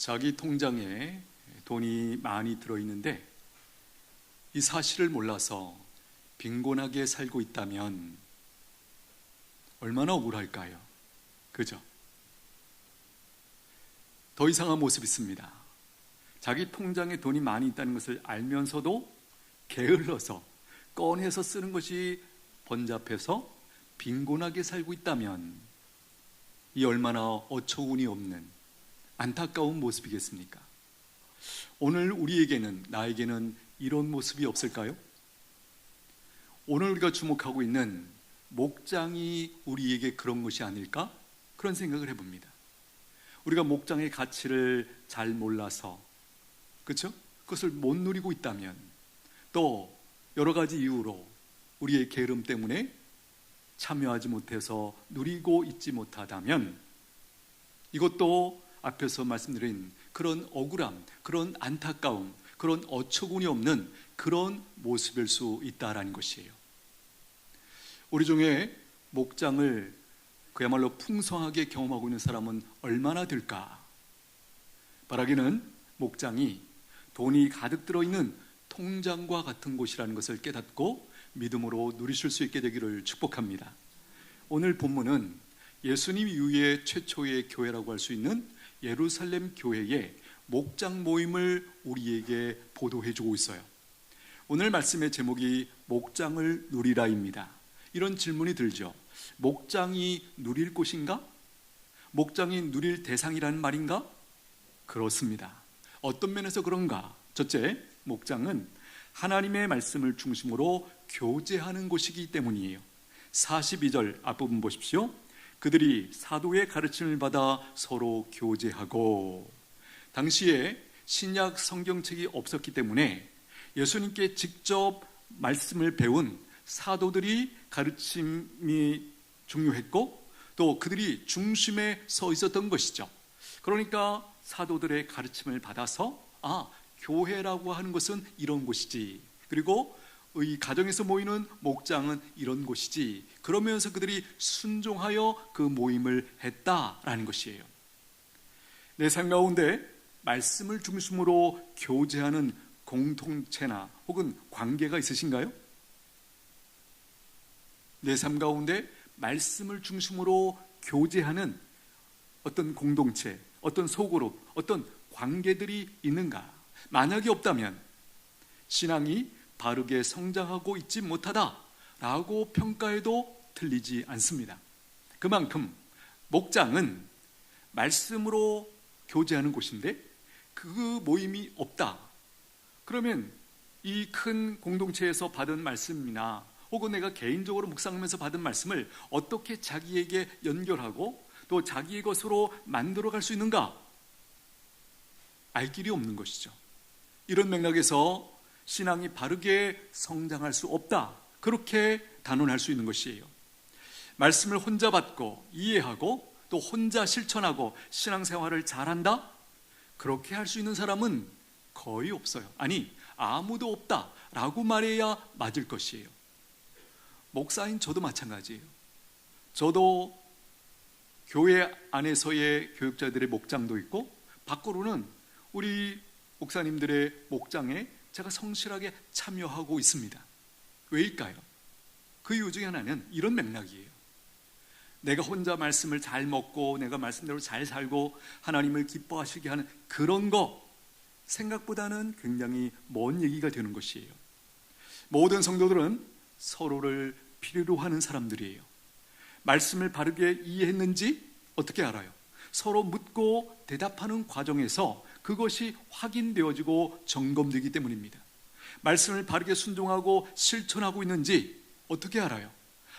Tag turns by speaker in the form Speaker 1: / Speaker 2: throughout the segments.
Speaker 1: 자기 통장에 돈이 많이 들어있는데 이 사실을 몰라서 빈곤하게 살고 있다면 얼마나 억울할까요? 그죠? 더 이상한 모습이 있습니다. 자기 통장에 돈이 많이 있다는 것을 알면서도 게을러서 꺼내서 쓰는 것이 번잡해서 빈곤하게 살고 있다면 이 얼마나 어처구니 없는 안타까운 모습이겠습니까? 오늘 우리에게는, 나에게는 이런 모습이 없을까요? 오늘 우리가 주목하고 있는 목장이 우리에게 그런 것이 아닐까? 그런 생각을 해봅니다. 우리가 목장의 가치를 잘 몰라서, 그렇죠? 그것을 못 누리고 있다면, 또 여러 가지 이유로 우리의 게으름 때문에 참여하지 못해서 누리고 있지 못하다면, 이것도 앞에서 말씀드린 그런 억울함, 그런 안타까움, 그런 어처구니 없는 그런 모습일 수 있다라는 것이에요. 우리 중에 목장을 그야말로 풍성하게 경험하고 있는 사람은 얼마나 될까? 바라기는 목장이 돈이 가득 들어있는 통장과 같은 곳이라는 것을 깨닫고 믿음으로 누리실 수 있게 되기를 축복합니다. 오늘 본문은 예수님 이후에 최초의 교회라고 할 수 있는 예루살렘 교회의 목장 모임을 우리에게 보도해주고 있어요. 오늘 말씀의 제목이 목장을 누리라입니다. 이런 질문이 들죠. 목장이 누릴 곳인가? 목장이 누릴 대상이라는 말인가? 그렇습니다. 어떤 면에서 그런가? 첫째, 목장은 하나님의 말씀을 중심으로 교제하는 곳이기 때문이에요. 42절 앞부분 보십시오. 그들이 사도의 가르침을 받아 서로 교제하고, 당시에 신약 성경책이 없었기 때문에 예수님께 직접 말씀을 배운 사도들이 가르침이 중요했고, 또 그들이 중심에 서 있었던 것이죠. 그러니까 사도들의 가르침을 받아서 교회라고 하는 것은 이런 곳이지, 그리고 이 가정에서 모이는 목장은 이런 곳이지, 그러면서 그들이 순종하여 그 모임을 했다라는 것이에요. 내 삶 가운데 말씀을 중심으로 교제하는 공동체나 혹은 관계가 있으신가요? 내 삶 가운데 말씀을 중심으로 교제하는 어떤 공동체, 어떤 소그룹, 어떤 관계들이 있는가? 만약에 없다면 신앙이 바르게 성장하고 있지 못하다라고 평가해도 틀리지 않습니다. 그만큼 목장은 말씀으로 교제하는 곳인데 그 모임이 없다. 그러면 이 큰 공동체에서 받은 말씀이나 혹은 내가 개인적으로 묵상하면서 받은 말씀을 어떻게 자기에게 연결하고 또 자기의 것으로 만들어갈 수 있는가? 알 길이 없는 것이죠. 이런 맥락에서 신앙이 바르게 성장할 수 없다, 그렇게 단언할 수 있는 것이에요. 말씀을 혼자 받고 이해하고 또 혼자 실천하고 신앙생활을 잘한다? 그렇게 할 수 있는 사람은 거의 없어요. 아니, 아무도 없다라고 말해야 맞을 것이에요. 목사인 저도 마찬가지예요. 저도 교회 안에서의 교육자들의 목장도 있고 밖으로는 우리 목사님들의 목장에 제가 성실하게 참여하고 있습니다. 왜일까요? 그 이유 중에 하나는 이런 맥락이에요. 내가 혼자 말씀을 잘 먹고 내가 말씀대로 잘 살고 하나님을 기뻐하시게 하는 그런 거 생각보다는 굉장히 먼 얘기가 되는 것이에요. 모든 성도들은 서로를 필요로 하는 사람들이에요. 말씀을 바르게 이해했는지 어떻게 알아요? 서로 묻고 대답하는 과정에서 그것이 확인되어지고 점검되기 때문입니다. 말씀을 바르게 순종하고 실천하고 있는지 어떻게 알아요?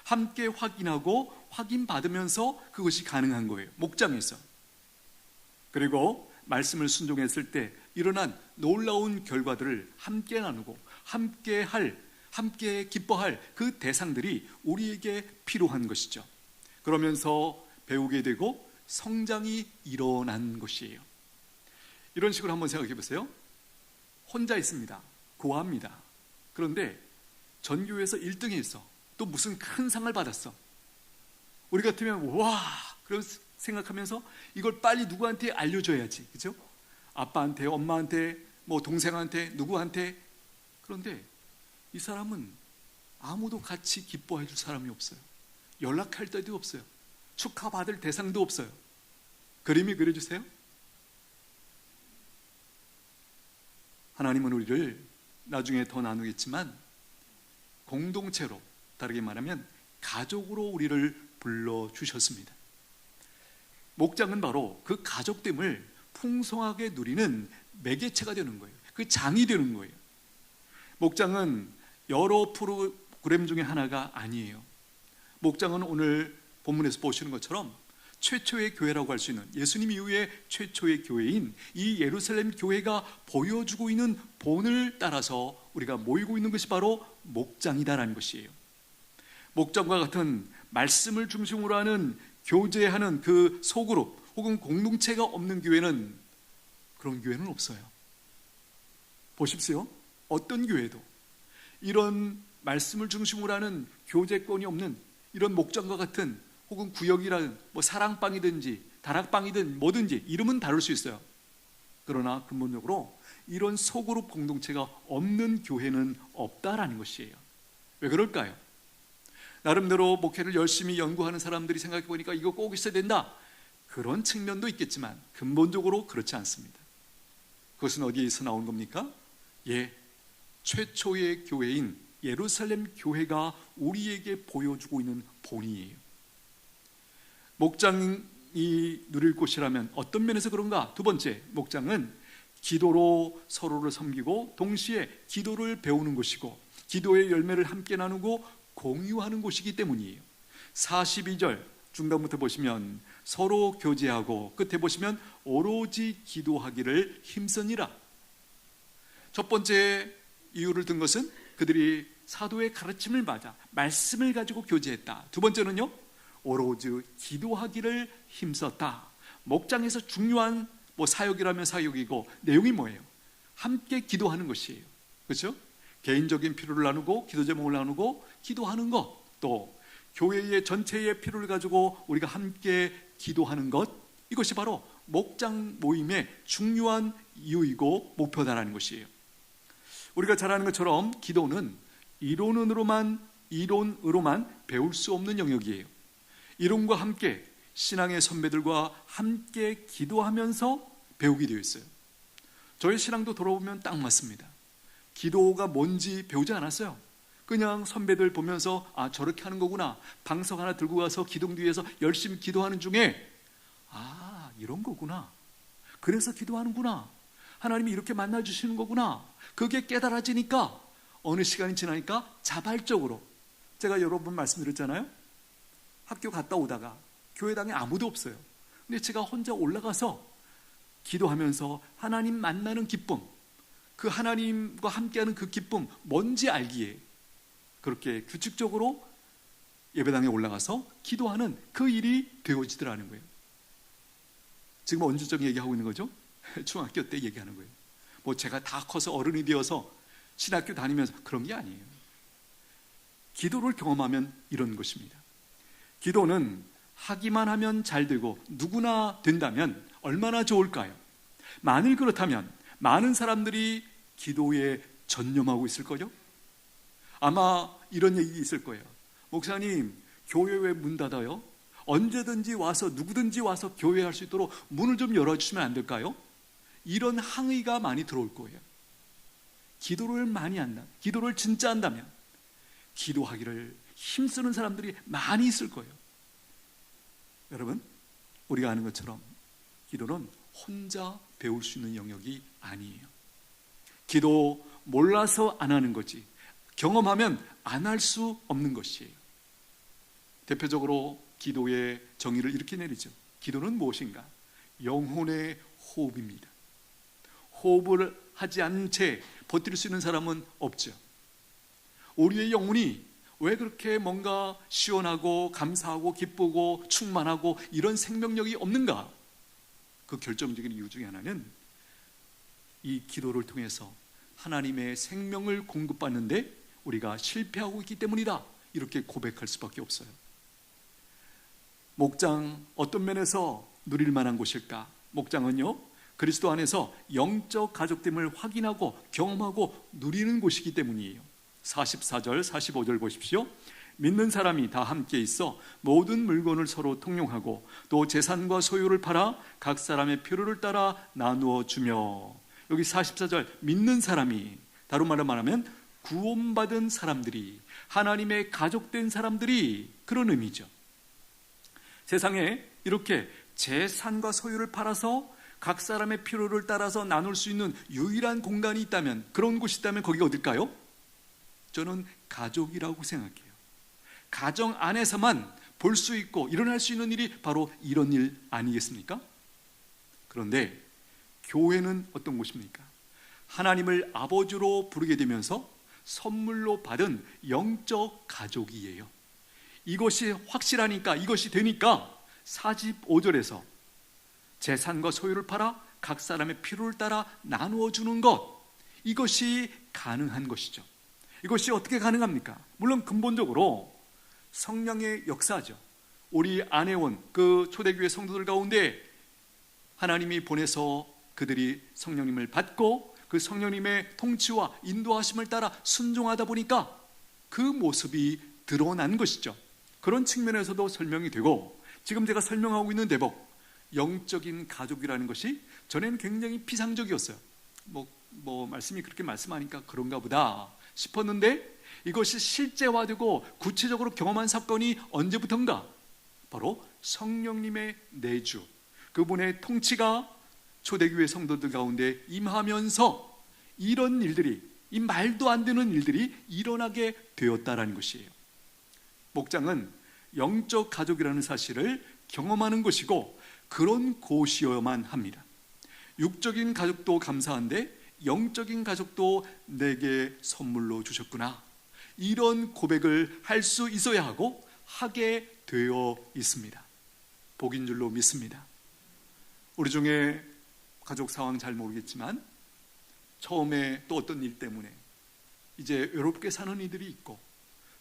Speaker 1: 함께 확인하고 확인받으면서 그것이 가능한 거예요. 목장에서. 그리고 말씀을 순종했을 때 일어난 놀라운 결과들을 함께 나누고 함께 기뻐할 그 대상들이 우리에게 필요한 것이죠. 그러면서 배우게 되고 성장이 일어난 것이에요. 이런 식으로 한번 생각해 보세요. 혼자 있습니다. 고아입니다. 그런데 전교에서 1등에 있어. 또 무슨 큰 상을 받았어. 우리 같으면 와, 그런 생각하면서 이걸 빨리 누구한테 알려줘야지, 그죠? 아빠한테, 엄마한테, 뭐 동생한테, 누구한테. 그런데 이 사람은 아무도 같이 기뻐해 줄 사람이 없어요. 연락할 때도 없어요. 축하받을 대상도 없어요. 그림이 그려주세요. 하나님은 우리를 나중에 더 나누겠지만 공동체로, 다르게 말하면 가족으로 우리를 불러주셨습니다. 목장은 바로 그 가족됨을 풍성하게 누리는 매개체가 되는 거예요. 그 장이 되는 거예요. 목장은 여러 프로그램 중에 하나가 아니에요. 목장은 오늘 본문에서 보시는 것처럼 최초의 교회라고 할 수 있는, 예수님 이후에 최초의 교회인 이 예루살렘 교회가 보여주고 있는 본을 따라서 우리가 모이고 있는 것이 바로 목장이다라는 것이에요. 목장과 같은 말씀을 중심으로 하는, 교제하는 그 소그룹 혹은 공동체가 없는 교회는, 그런 교회는 없어요. 보십시오. 어떤 교회도 이런 말씀을 중심으로 하는 교제권이 없는 이런 목장과 같은, 혹은 구역이라는 뭐 사랑방이든지 다락방이든 뭐든지 이름은 다를 수 있어요. 그러나 근본적으로 이런 소그룹 공동체가 없는 교회는 없다라는 것이에요. 왜 그럴까요? 나름대로 목회를 열심히 연구하는 사람들이 생각해 보니까 이거 꼭 있어야 된다, 그런 측면도 있겠지만 근본적으로 그렇지 않습니다. 그것은 어디에서 나온 겁니까? 최초의 교회인 예루살렘 교회가 우리에게 보여주고 있는 본이에요. 목장이 누릴 곳이라면 어떤 면에서 그런가? 두 번째, 목장은 기도로 서로를 섬기고 동시에 기도를 배우는 곳이고 기도의 열매를 함께 나누고 공유하는 곳이기 때문이에요. 42절 중간부터 보시면 서로 교제하고 끝에 보시면 오로지 기도하기를 힘쓰니라. 첫 번째 이유를 든 것은 그들이 사도의 가르침을 받아 말씀을 가지고 교제했다. 두 번째는요, 오로지 기도하기를 힘썼다. 목장에서 중요한 사역이라면 사역이고 내용이 뭐예요? 함께 기도하는 것이에요. 그렇죠? 개인적인 필요를 나누고 기도 제목을 나누고 기도하는 것, 또 교회의 전체의 필요를 가지고 우리가 함께 기도하는 것, 이것이 바로 목장 모임의 중요한 이유이고 목표다라는 것이에요. 우리가 잘 아는 것처럼 기도는 이론으로만 배울 수 없는 영역이에요. 이론과 함께 신앙의 선배들과 함께 기도하면서 배우게 되어 있어요. 저의 신앙도 돌아보면 딱 맞습니다. 기도가 뭔지 배우지 않았어요. 그냥 선배들 보면서 저렇게 하는 거구나, 방석 하나 들고 가서 기둥 뒤에서 열심히 기도하는 중에 이런 거구나, 그래서 기도하는구나, 하나님이 이렇게 만나주시는 거구나, 그게 깨달아지니까 어느 시간이 지나니까 자발적으로, 제가 여러 번 말씀드렸잖아요. 학교 갔다 오다가 교회당에 아무도 없어요. 근데 제가 혼자 올라가서 기도하면서 하나님 만나는 기쁨, 그 하나님과 함께하는 그 기쁨 뭔지 알기에 그렇게 규칙적으로 예배당에 올라가서 기도하는 그 일이 되어지더라는 거예요. 지금 언제적 얘기하고 있는 거죠? 중학교 때 얘기하는 거예요. 제가 다 커서 어른이 되어서 신학교 다니면서 그런 게 아니에요. 기도를 경험하면 이런 것입니다. 기도는 하기만 하면 잘 되고 누구나 된다면 얼마나 좋을까요? 만일 그렇다면 많은 사람들이 기도에 전념하고 있을 거죠? 아마 이런 얘기 있을 거예요. 목사님, 교회 왜 문 닫아요? 언제든지 와서, 누구든지 와서 교회할 수 있도록 문을 좀 열어주시면 안 될까요? 이런 항의가 많이 들어올 거예요. 기도를 많이 한다, 기도를 진짜 한다면 기도하기를 힘쓰는 사람들이 많이 있을 거예요. 여러분, 우리가 아는 것처럼 기도는 혼자 배울 수 있는 영역이 아니에요. 기도 몰라서 안 하는 거지, 경험하면 안 할 수 없는 것이에요. 대표적으로 기도의 정의를 이렇게 내리죠. 기도는 무엇인가? 영혼의 호흡입니다. 호흡을 하지 않은 채 버틸 수 있는 사람은 없죠. 우리의 영혼이 왜 그렇게 뭔가 시원하고 감사하고 기쁘고 충만하고 이런 생명력이 없는가? 그 결정적인 이유 중에 하나는 이 기도를 통해서 하나님의 생명을 공급받는데 우리가 실패하고 있기 때문이다, 이렇게 고백할 수밖에 없어요. 목장 어떤 면에서 누릴 만한 곳일까? 목장은요, 그리스도 안에서 영적 가족됨을 확인하고 경험하고 누리는 곳이기 때문이에요. 44절, 45절 보십시오. 믿는 사람이 다 함께 있어 모든 물건을 서로 통용하고 또 재산과 소유를 팔아 각 사람의 필요를 따라 나누어 주며. 여기 44절 믿는 사람이, 다른 말로 말하면 구원받은 사람들이, 하나님의 가족된 사람들이, 그런 의미죠. 세상에 이렇게 재산과 소유를 팔아서 각 사람의 필요를 따라서 나눌 수 있는 유일한 공간이 있다면, 그런 곳이 있다면 거기가 어딜까요? 저는 가족이라고 생각해요. 가정 안에서만 볼 수 있고 일어날 수 있는 일이 바로 이런 일 아니겠습니까? 그런데 교회는 어떤 곳입니까? 하나님을 아버지로 부르게 되면서 선물로 받은 영적 가족이에요. 이것이 확실하니까, 이것이 되니까 45절에서 재산과 소유를 팔아 각 사람의 필요를 따라 나누어 주는 것, 이것이 가능한 것이죠. 이것이 어떻게 가능합니까? 물론 근본적으로 성령의 역사죠. 우리 안에 온 그 초대교회 성도들 가운데 하나님이 보내서 그들이 성령님을 받고 그 성령님의 통치와 인도하심을 따라 순종하다 보니까 그 모습이 드러난 것이죠. 그런 측면에서도 설명이 되고, 지금 제가 설명하고 있는 대목, 영적인 가족이라는 것이 전에는 굉장히 피상적이었어요. 말씀이 그렇게 말씀하니까 그런가 보다 싶었는데, 이것이 실제화되고 구체적으로 경험한 사건이 언제부턴가? 바로 성령님의 내주, 그분의 통치가 초대교회 성도들 가운데 임하면서 이런 일들이, 이 말도 안 되는 일들이 일어나게 되었다라는 것이에요. 목장은 영적 가족이라는 사실을 경험하는 것이고 그런 곳이어야만 합니다. 육적인 가족도 감사한데 영적인 가족도 내게 선물로 주셨구나, 이런 고백을 할 수 있어야 하고 하게 되어 있습니다. 복인 줄로 믿습니다. 우리 중에 가족 상황 잘 모르겠지만 처음에 또 어떤 일 때문에 이제 외롭게 사는 이들이 있고,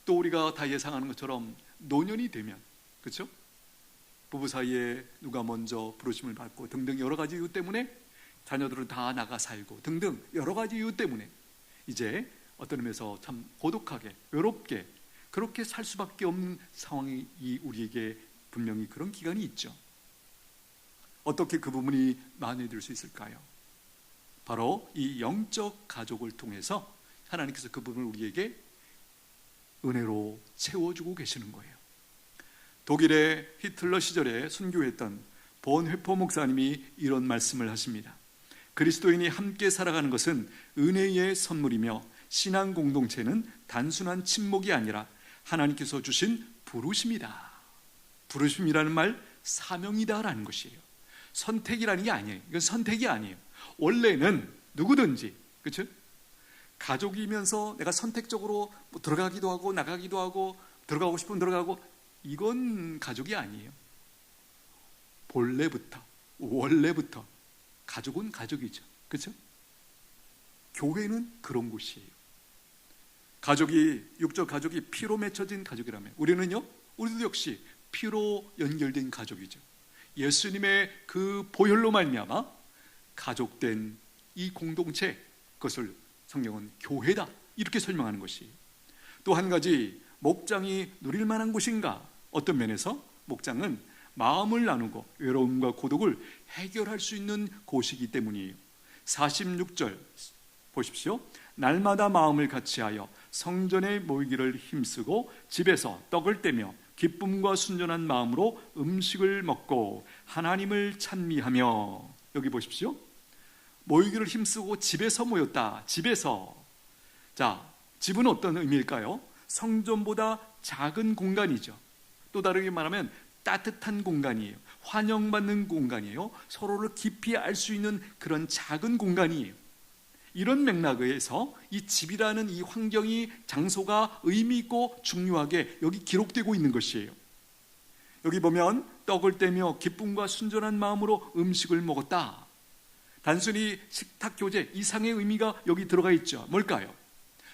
Speaker 1: 또 우리가 다 예상하는 것처럼 노년이 되면, 그렇죠? 부부 사이에 누가 먼저 부르심을 받고 등등 여러 가지 이유 때문에 자녀들은 다 나가 살고 등등 여러 가지 이유 때문에 이제 어떤 의미에서 참 고독하게 외롭게 그렇게 살 수밖에 없는 상황이 우리에게 분명히 그런 기간이 있죠. 어떻게 그 부분이 만회될 수 있을까요? 바로 이 영적 가족을 통해서 하나님께서 그 부분을 우리에게 은혜로 채워주고 계시는 거예요. 독일의 히틀러 시절에 순교했던 본회포 목사님이 이런 말씀을 하십니다. 그리스도인이 함께 살아가는 것은 은혜의 선물이며 신앙 공동체는 단순한 친목이 아니라 하나님께서 주신 부르심이다. 부르심이라는 말, 사명이다라는 것이에요. 선택이라는 게 아니에요. 이건 선택이 아니에요. 원래는 누구든지, 그렇죠? 가족이면서 내가 선택적으로 들어가기도 하고 나가기도 하고, 들어가고 싶으면 들어가고, 이건 가족이 아니에요. 본래부터, 원래부터 가족은 가족이죠. 그렇죠? 교회는 그런 곳이에요. 가족이, 육적 가족이 피로 맺혀진 가족이라면 우리는요, 우리도 역시 피로 연결된 가족이죠. 예수님의 그 보혈로 말미암아 가족된 이 공동체, 그것을 성경은 교회다, 이렇게 설명하는 것이에요. 또 한 가지, 목장이 누릴 만한 곳인가? 어떤 면에서 목장은 마음을 나누고 외로움과 고독을 해결할 수 있는 곳이기 때문이에요. 46절 보십시오. 날마다 마음을 같이하여 성전에 모이기를 힘쓰고 집에서 떡을 떼며 기쁨과 순전한 마음으로 음식을 먹고 하나님을 찬미하며. 여기 보십시오. 모이기를 힘쓰고 집에서 모였다. 집에서. 자, 집은 어떤 의미일까요? 성전보다 작은 공간이죠. 또 다르게 말하면 따뜻한 공간이에요. 환영받는 공간이에요. 서로를 깊이 알 수 있는 그런 작은 공간이에요. 이런 맥락에서 이 집이라는 이 환경이, 장소가 의미 있고 중요하게 여기 기록되고 있는 것이에요. 여기 보면 떡을 떼며 기쁨과 순전한 마음으로 음식을 먹었다. 단순히 식탁 교제 이상의 의미가 여기 들어가 있죠. 뭘까요?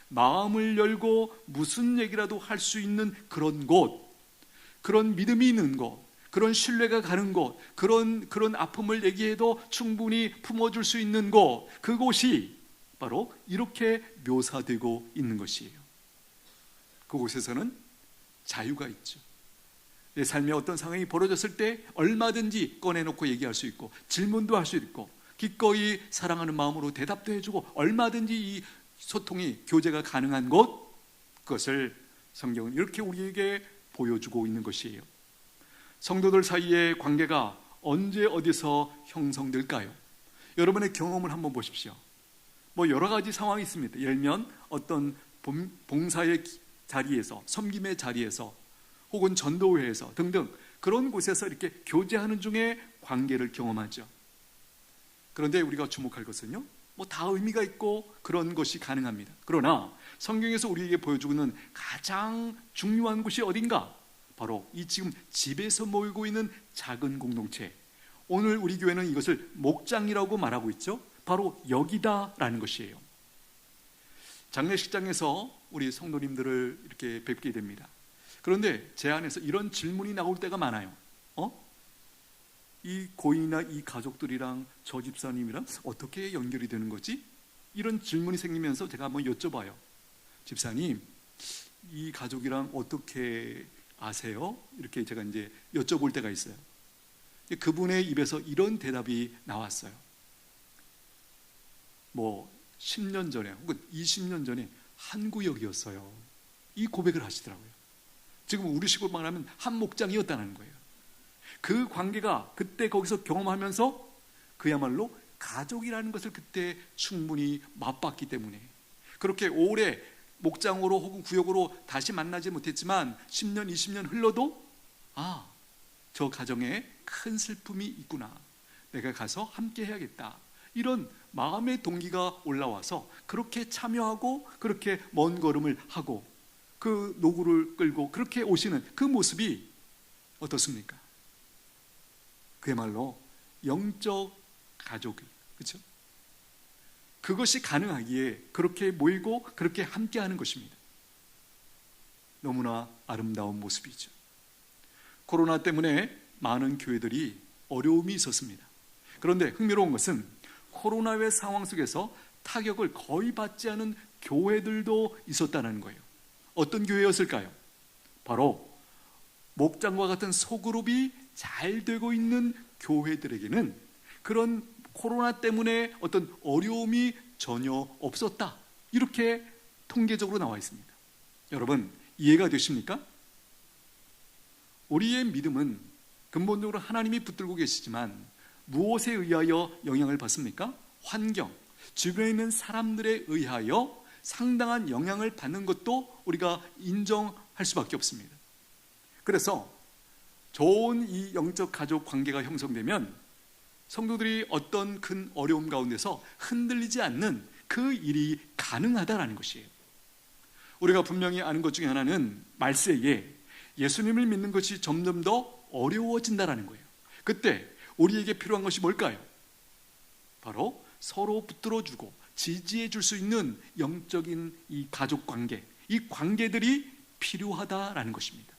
Speaker 1: 마음을 열고 무슨 얘기라도 할 수 있는 그런 곳, 그런 믿음이 있는 곳, 그런 신뢰가 가는 곳, 그런 아픔을 얘기해도 충분히 품어줄 수 있는 곳, 그곳이 바로 이렇게 묘사되고 있는 것이에요. 그곳에서는 자유가 있죠. 내 삶에 어떤 상황이 벌어졌을 때 얼마든지 꺼내놓고 얘기할 수 있고, 질문도 할 수 있고, 기꺼이 사랑하는 마음으로 대답도 해주고, 얼마든지 이 소통이, 교제가 가능한 곳, 그것을 성경은 이렇게 우리에게 보여주고 있는 것이에요. 성도들 사이의 관계가 언제 어디서 형성될까요? 여러분의 경험을 한번 보십시오. 여러 가지 상황이 있습니다. 예를 들면 어떤 봉사의 자리에서, 섬김의 자리에서, 혹은 전도회에서 등등 그런 곳에서 이렇게 교제하는 중에 관계를 경험하죠. 그런데 우리가 주목할 것은요, 다 의미가 있고 그런 것이 가능합니다. 그러나 성경에서 우리에게 보여주고 있는 가장 중요한 곳이 어딘가? 바로 이 지금 집에서 모이고 있는 작은 공동체, 오늘 우리 교회는 이것을 목장이라고 말하고 있죠. 바로 여기다라는 것이에요. 장례식장에서 우리 성도님들을 이렇게 뵙게 됩니다. 그런데 제 안에서 이런 질문이 나올 때가 많아요. 이 고인이나 이 가족들이랑 저 집사님이랑 어떻게 연결이 되는 거지? 이런 질문이 생기면서 제가 한번 여쭤봐요. 집사님, 이 가족이랑 어떻게 아세요? 이렇게 제가 이제 여쭤볼 때가 있어요. 그분의 입에서 이런 대답이 나왔어요. 10년 전에 혹은 20년 전에 한 구역이었어요. 이 고백을 하시더라고요. 지금 우리식으로 말하면 한 목장이었다는 거예요. 그 관계가 그때 거기서 경험하면서 그야말로 가족이라는 것을 그때 충분히 맛봤기 때문에, 그렇게 오래 목장으로 혹은 구역으로 다시 만나지 못했지만 10년, 20년 흘러도 저 가정에 큰 슬픔이 있구나, 내가 가서 함께 해야겠다, 이런 마음의 동기가 올라와서 그렇게 참여하고 그렇게 먼 걸음을 하고 그 노구를 끌고 그렇게 오시는 그 모습이 어떻습니까? 그야말로 영적 가족이에요. 그렇죠? 그것이 가능하기에 그렇게 모이고 그렇게 함께하는 것입니다. 너무나 아름다운 모습이죠. 코로나 때문에 많은 교회들이 어려움이 있었습니다. 그런데 흥미로운 것은 코로나의 상황 속에서 타격을 거의 받지 않은 교회들도 있었다는 거예요. 어떤 교회였을까요? 바로 목장과 같은 소그룹이 잘 되고 있는 교회들에게는 그런 코로나 때문에 어떤 어려움이 전혀 없었다, 이렇게 통계적으로 나와 있습니다. 여러분, 이해가 되십니까? 우리의 믿음은 근본적으로 하나님이 붙들고 계시지만 무엇에 의하여 영향을 받습니까? 환경, 주변에 있는 사람들에 의하여 상당한 영향을 받는 것도 우리가 인정할 수밖에 없습니다. 그래서 좋은 이 영적 가족 관계가 형성되면 성도들이 어떤 큰 어려움 가운데서 흔들리지 않는 그 일이 가능하다는 것이에요. 우리가 분명히 아는 것 중에 하나는 말세에 예수님을 믿는 것이 점점 더 어려워진다는 거예요. 그때 우리에게 필요한 것이 뭘까요? 바로 서로 붙들어주고 지지해 줄 수 있는 영적인 이 가족 관계, 이 관계들이 필요하다라는 것입니다.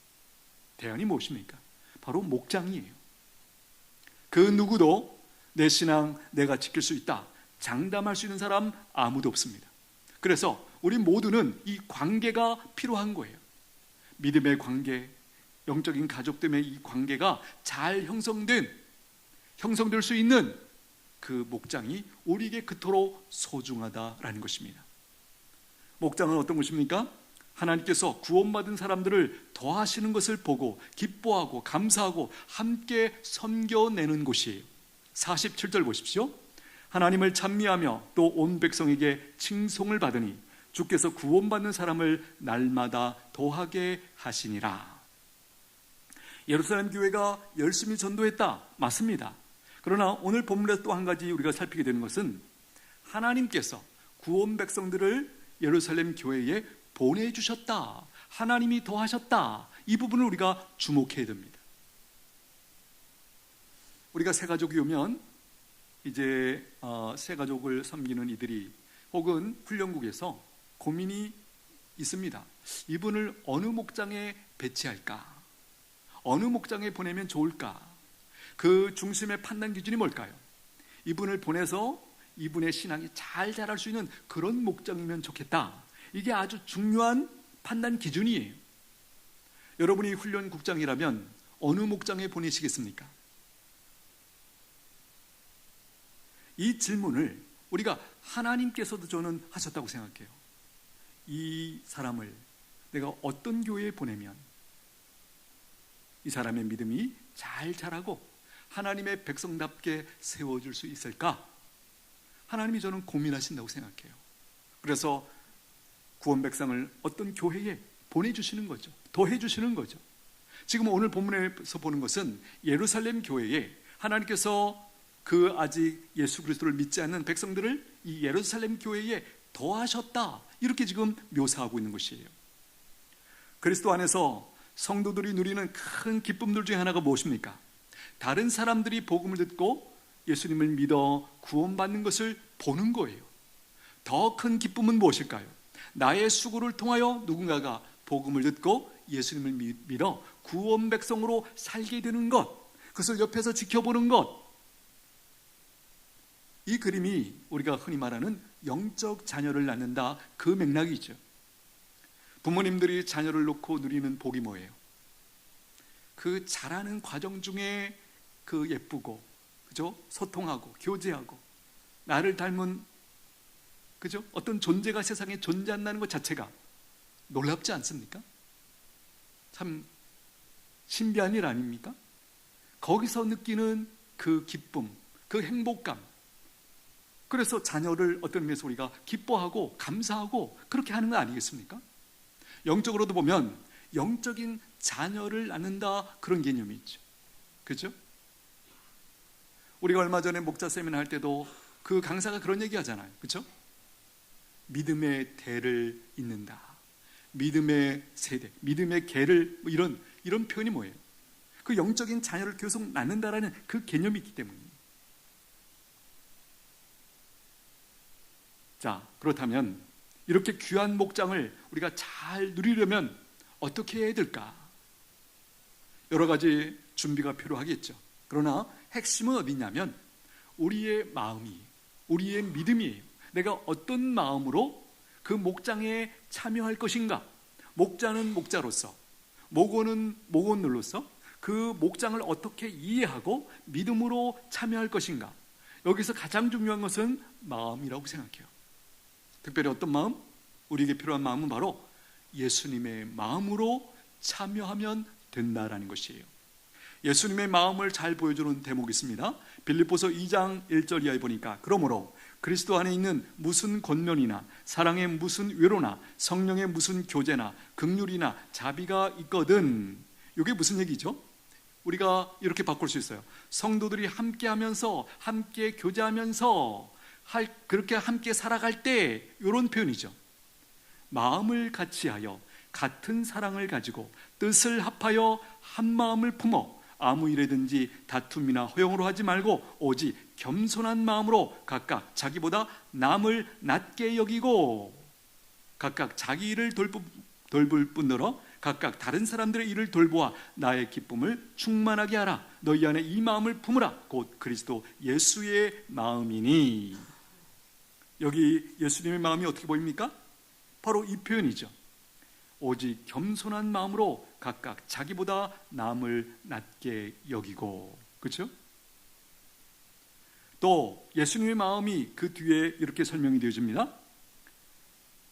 Speaker 1: 대안이 무엇입니까? 바로 목장이에요. 그 누구도 내 신앙 내가 지킬 수 있다, 장담할 수 있는 사람 아무도 없습니다. 그래서 우리 모두는 이 관계가 필요한 거예요. 믿음의 관계, 영적인 가족됨의 이 관계가 잘 형성될 수 있는 그 목장이 우리에게 그토록 소중하다라는 것입니다. 목장은 어떤 것입니까? 하나님께서 구원받은 사람들을 더하시는 것을 보고 기뻐하고 감사하고 함께 섬겨내는 곳이에요. 47절 보십시오. 하나님을 찬미하며 또 온 백성에게 칭송을 받으니 주께서 구원받는 사람을 날마다 더하게 하시니라. 예루살렘 교회가 열심히 전도했다, 맞습니다. 그러나 오늘 본문에서 또 한 가지 우리가 살피게 되는 것은 하나님께서 구원 백성들을 예루살렘 교회에 보내주셨다, 하나님이 더하셨다, 이 부분을 우리가 주목해야 됩니다. 우리가 새 가족이 오면 이제 새 가족을 섬기는 이들이 혹은 훈련국에서 고민이 있습니다. 이분을 어느 목장에 배치할까? 어느 목장에 보내면 좋을까? 그 중심의 판단 기준이 뭘까요? 이분을 보내서 이분의 신앙이 잘 자랄 수 있는 그런 목장이면 좋겠다. 이게 아주 중요한 판단 기준이에요. 여러분이 훈련국장이라면 어느 목장에 보내시겠습니까? 이 질문을 우리가 하나님께서도 저는 하셨다고 생각해요. 이 사람을 내가 어떤 교회에 보내면 이 사람의 믿음이 잘 자라고 하나님의 백성답게 세워줄 수 있을까? 하나님이 저는 고민하신다고 생각해요. 그래서 구원 백성을 어떤 교회에 보내주시는 거죠. 더해주시는 거죠. 지금 오늘 본문에서 보는 것은 예루살렘 교회에 하나님께서 그 아직 예수 그리스도를 믿지 않는 백성들을 이 예루살렘 교회에 더하셨다, 이렇게 지금 묘사하고 있는 것이에요. 그리스도 안에서 성도들이 누리는 큰 기쁨들 중에 하나가 무엇입니까? 다른 사람들이 복음을 듣고 예수님을 믿어 구원받는 것을 보는 거예요. 더 큰 기쁨은 무엇일까요? 나의 수고를 통하여 누군가가 복음을 듣고 예수님을 믿어 구원 백성으로 살게 되는 것, 그것을 옆에서 지켜보는 것. 이 그림이 우리가 흔히 말하는 영적 자녀를 낳는다, 그 맥락이죠. 부모님들이 자녀를 놓고 누리는 복이 뭐예요? 그 자라는 과정 중에 그 예쁘고, 그죠? 소통하고 교제하고 나를 닮은, 그죠? 어떤 존재가 세상에 존재한다는 것 자체가 놀랍지 않습니까? 참 신비한 일 아닙니까? 거기서 느끼는 그 기쁨, 그 행복감. 그래서 자녀를 어떤 의미에서 우리가 기뻐하고 감사하고 그렇게 하는 거 아니겠습니까? 영적으로도 보면 영적인 자녀를 낳는다, 그런 개념이 있죠. 그죠? 우리가 얼마 전에 목자 세미나 할 때도 그 강사가 그런 얘기 하잖아요. 그죠? 믿음의 대를 잇는다, 믿음의 세대, 믿음의 개를, 뭐 이런 표현이 뭐예요? 그 영적인 자녀를 계속 낳는다라는 그 개념이 있기 때문입니다. 자, 그렇다면 이렇게 귀한 목장을 우리가 잘 누리려면 어떻게 해야 될까? 여러 가지 준비가 필요하겠죠. 그러나 핵심은 어디냐면 우리의 마음이, 우리의 믿음이에요. 내가 어떤 마음으로 그 목장에 참여할 것인가? 목자는 목자로서, 목원은 목원으로서 그 목장을 어떻게 이해하고 믿음으로 참여할 것인가? 여기서 가장 중요한 것은 마음이라고 생각해요. 특별히 어떤 마음? 우리에게 필요한 마음은 바로 예수님의 마음으로 참여하면 된다라는 것이에요. 예수님의 마음을 잘 보여주는 대목이 있습니다. 빌립보서 2장 1절 이하에 보니까, 그러므로 그리스도 안에 있는 무슨 권면이나 사랑의 무슨 위로나 성령의 무슨 교제나 긍휼이나 자비가 있거든. 이게 무슨 얘기죠? 우리가 이렇게 바꿀 수 있어요. 성도들이 함께하면서, 함께 교제하면서 그렇게 함께 살아갈 때, 이런 표현이죠. 마음을 같이하여 같은 사랑을 가지고 뜻을 합하여 한 마음을 품어 아무 일에든지 다툼이나 허용으로 하지 말고 오직 겸손한 마음으로 각각 자기보다 남을 낮게 여기고 각각 자기 일을 돌볼 뿐더러 각각 다른 사람들의 일을 돌보아 나의 기쁨을 충만하게 하라. 너희 안에 이 마음을 품으라. 곧 그리스도 예수의 마음이니. 여기 예수님의 마음이 어떻게 보입니까? 바로 이 표현이죠. 오직 겸손한 마음으로 각각 자기보다 남을 낮게 여기고. 그렇죠? 또 예수님의 마음이 그 뒤에 이렇게 설명이 되어집니다.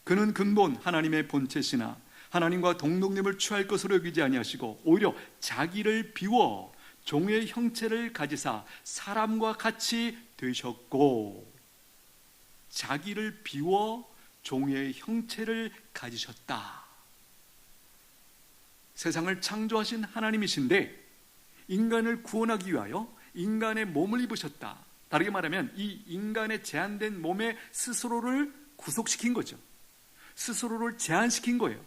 Speaker 1: 그는 근본 하나님의 본체시나 하나님과 동독됨을 취할 것으로 여기지 아니하시고 오히려 자기를 비워 종의 형체를 가지사 사람과 같이 되셨고, 자기를 비워 종의 형체를 가지셨다. 세상을 창조하신 하나님이신데 인간을 구원하기 위하여 인간의 몸을 입으셨다. 다르게 말하면 이 인간의 제한된 몸에 스스로를 구속시킨 거죠. 스스로를 제한시킨 거예요.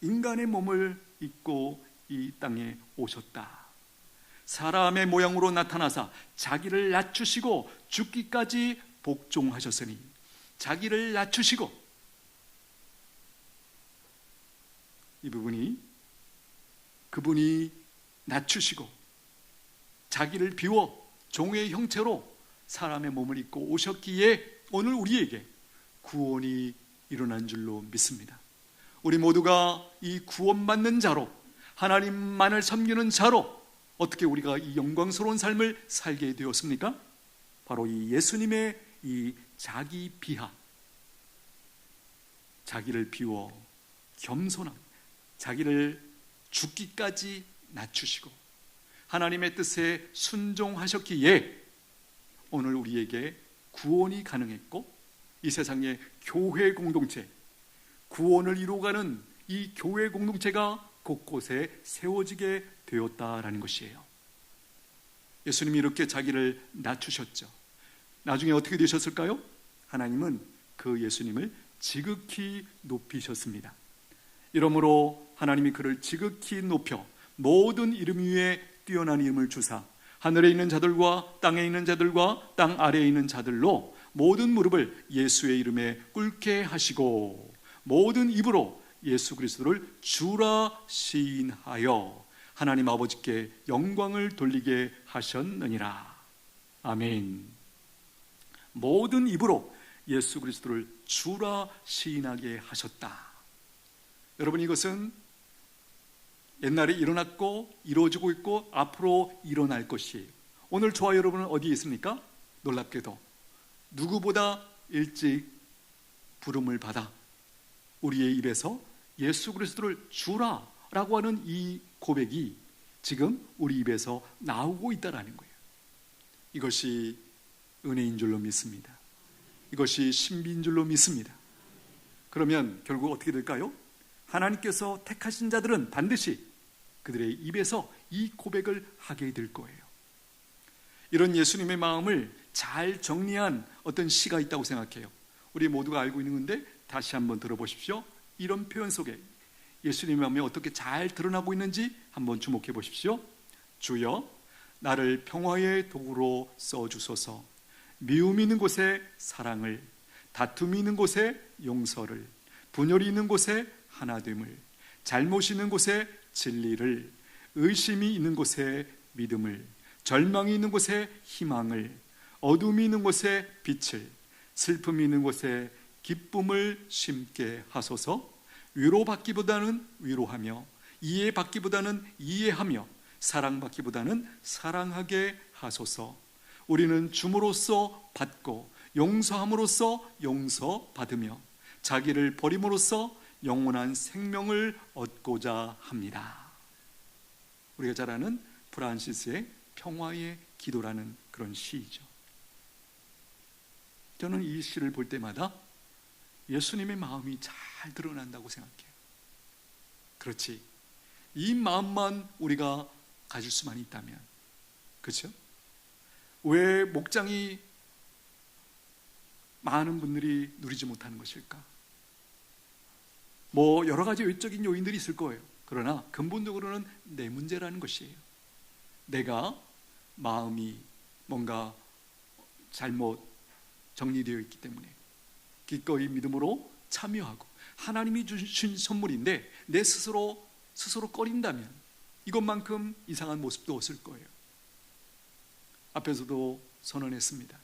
Speaker 1: 인간의 몸을 입고 이 땅에 오셨다. 사람의 모양으로 나타나사 자기를 낮추시고 죽기까지 복종하셨으니, 자기를 낮추시고, 이 부분이 그분이 낮추시고 자기를 비워 종의 형체로 사람의 몸을 입고 오셨기에 오늘 우리에게 구원이 일어난 줄로 믿습니다. 우리 모두가 이 구원받는 자로, 하나님만을 섬기는 자로 어떻게 우리가 이 영광스러운 삶을 살게 되었습니까? 바로 이 예수님의 이 자기 비하, 자기를 비워 겸손함, 자기를 죽기까지 낮추시고 하나님의 뜻에 순종하셨기에 오늘 우리에게 구원이 가능했고, 이 세상의 교회 공동체, 구원을 이루어가는 이 교회 공동체가 곳곳에 세워지게 되었다라는 것이에요. 예수님이 이렇게 자기를 낮추셨죠. 나중에 어떻게 되셨을까요? 하나님은 그 예수님을 지극히 높이셨습니다. 이러므로 하나님이 그를 지극히 높여 모든 이름 위에 뛰어난 이름을 주사 하늘에 있는 자들과 땅에 있는 자들과 땅 아래에 있는 자들로 모든 무릎을 예수의 이름에 꿇게 하시고 모든 입으로 예수 그리스도를 주라 시인하여 하나님 아버지께 영광을 돌리게 하셨느니라. 아멘. 모든 입으로 예수 그리스도를 주라 시인하게 하셨다. 여러분, 이것은 옛날에 일어났고 이루어지고 있고 앞으로 일어날 것이에요. 오늘 저와 여러분은 어디에 있습니까? 놀랍게도 누구보다 일찍 부름을 받아 우리의 입에서 예수 그리스도를 주라 라고 하는 이 고백이 지금 우리 입에서 나오고 있다는 거예요. 이것이 은혜인 줄로 믿습니다. 이것이 신비인 줄로 믿습니다. 그러면 결국 어떻게 될까요? 하나님께서 택하신 자들은 반드시 그들의 입에서 이 고백을 하게 될 거예요. 이런 예수님의 마음을 잘 정리한 어떤 시가 있다고 생각해요. 우리 모두가 알고 있는 건데 다시 한번 들어보십시오. 이런 표현 속에 예수님의 마음이 어떻게 잘 드러나고 있는지 한번 주목해 보십시오. 주여, 나를 평화의 도구로 써주소서. 미움이 있는 곳에 사랑을, 다툼이 있는 곳에 용서를, 분열이 있는 곳에 하나됨을, 잘못이 있는 곳에 진리를, 의심이 있는 곳에 믿음을, 절망이 있는 곳에 희망을, 어둠이 있는 곳에 빛을, 슬픔이 있는 곳에 기쁨을 심게 하소서. 위로받기보다는 위로하며, 이해받기보다는 이해하며, 사랑받기보다는 사랑하게 하소서. 우리는 줌으로써 받고 용서함으로써 용서받으며 자기를 버림으로써 영원한 생명을 얻고자 합니다. 우리가 잘 아는 프란시스의 평화의 기도라는 그런 시이죠. 저는 이 시를 볼 때마다 예수님의 마음이 잘 드러난다고 생각해요. 그렇지, 이 마음만 우리가 가질 수만 있다면, 그렇죠? 왜 목장이 많은 분들이 누리지 못하는 것일까? 뭐 여러 가지 외적인 요인들이 있을 거예요. 그러나 근본적으로는 내 문제라는 것이에요. 내가 마음이 뭔가 잘못 정리되어 있기 때문에 기꺼이 믿음으로 참여하고 하나님이 주신 선물인데 내 스스로 꺼린다면 이것만큼 이상한 모습도 없을 거예요. 앞에서도 선언했습니다.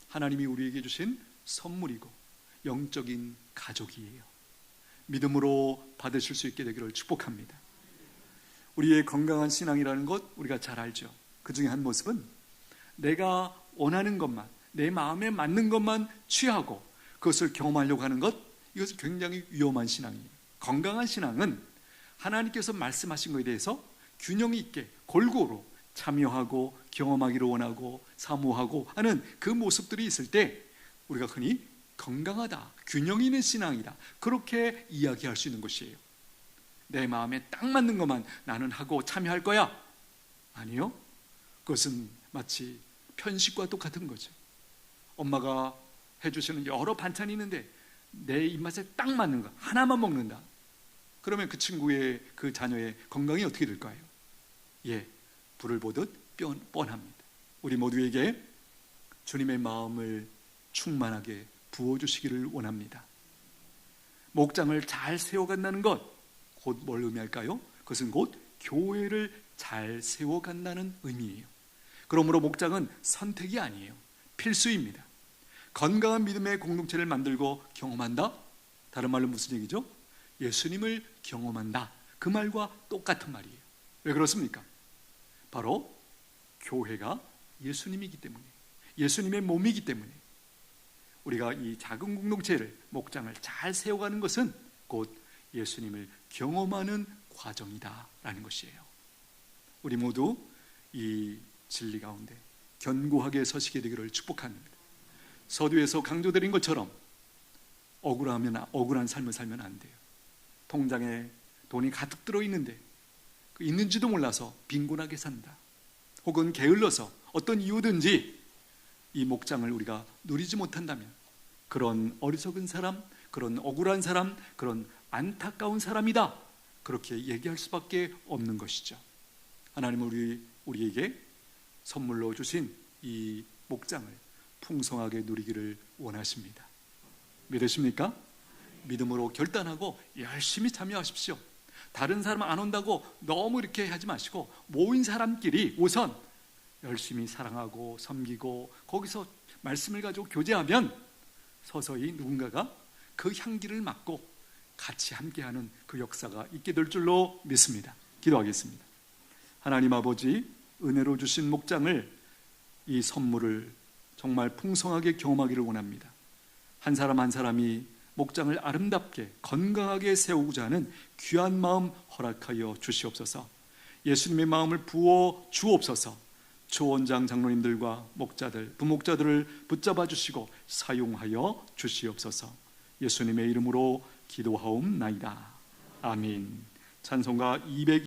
Speaker 1: 하나님이 우리에게 주신 선물이고 영적인 가족이에요. 믿음으로 받으실 수 있게 되기를 축복합니다. 우리의 건강한 신앙이라는 것 우리가 잘 알죠. 그 중에 한 모습은 내가 원하는 것만, 내 마음에 맞는 것만 취하고 그것을 경험하려고 하는 것, 이것은 굉장히 위험한 신앙이에요. 건강한 신앙은 하나님께서 말씀하신 것에 대해서 균형 있게 골고루 참여하고 경험하기를 원하고 사모하고 하는 그 모습들이 있을 때 우리가 흔히 건강하다, 균형 있는 신앙이다, 그렇게 이야기할 수 있는 것이에요. 내 마음에 딱 맞는 것만 나는 하고 참여할 거야. 아니요, 그것은 마치 편식과 똑같은 거죠. 엄마가 해주시는 여러 반찬이 있는데 내 입맛에 딱 맞는 거 하나만 먹는다. 그러면 그 친구의, 그 자녀의 건강이 어떻게 될까요? 예, 불을 보듯 뻔합니다. 우리 모두에게 주님의 마음을 충만하게 부어주시기를 원합니다. 목장을 잘 세워간다는 것, 곧 뭘 의미할까요? 그것은 곧 교회를 잘 세워간다는 의미예요. 그러므로 목장은 선택이 아니에요. 필수입니다. 건강한 믿음의 공동체를 만들고 경험한다? 다른 말로 무슨 얘기죠? 예수님을 경험한다. 그 말과 똑같은 말이에요. 왜 그렇습니까? 바로 교회가 예수님이기 때문에, 예수님의 몸이기 때문에 우리가 이 작은 공동체를, 목장을 잘 세워가는 것은 곧 예수님을 경험하는 과정이다라는 것이에요. 우리 모두 이 진리 가운데 견고하게 서시게 되기를 축복합니다. 서두에서 강조드린 것처럼 억울한 삶을 살면 안 돼요. 통장에 돈이 가득 들어있는데 있는지도 몰라서 빈곤하게 산다. 혹은 게을러서 어떤 이유든지 이 목장을 우리가 누리지 못한다면 그런 어리석은 사람, 그런 억울한 사람, 그런 안타까운 사람이다. 그렇게 얘기할 수밖에 없는 것이죠. 하나님은 우리에게 선물로 주신 이 목장을 풍성하게 누리기를 원하십니다. 믿으십니까? 믿음으로 결단하고 열심히 참여하십시오. 다른 사람 안 온다고 너무 이렇게 하지 마시고 모인 사람끼리 우선 열심히 사랑하고 섬기고 거기서 말씀을 가지고 교제하면 서서히 누군가가 그 향기를 맡고 같이 함께하는 그 역사가 있게 될 줄로 믿습니다. 기도하겠습니다. 하나님 아버지, 은혜로 주신 목장을, 이 선물을 정말 풍성하게 경험하기를 원합니다. 한 사람 한 사람이 목장을 아름답게 건강하게 세우고자 하는 귀한 마음 허락하여 주시옵소서. 예수님의 마음을 부어 주옵소서. 초원장 장로님들과 목자들, 부목자들을 붙잡아 주시고 사용하여 주시옵소서. 예수님의 이름으로 기도하옵나이다. 아멘. 찬송가 200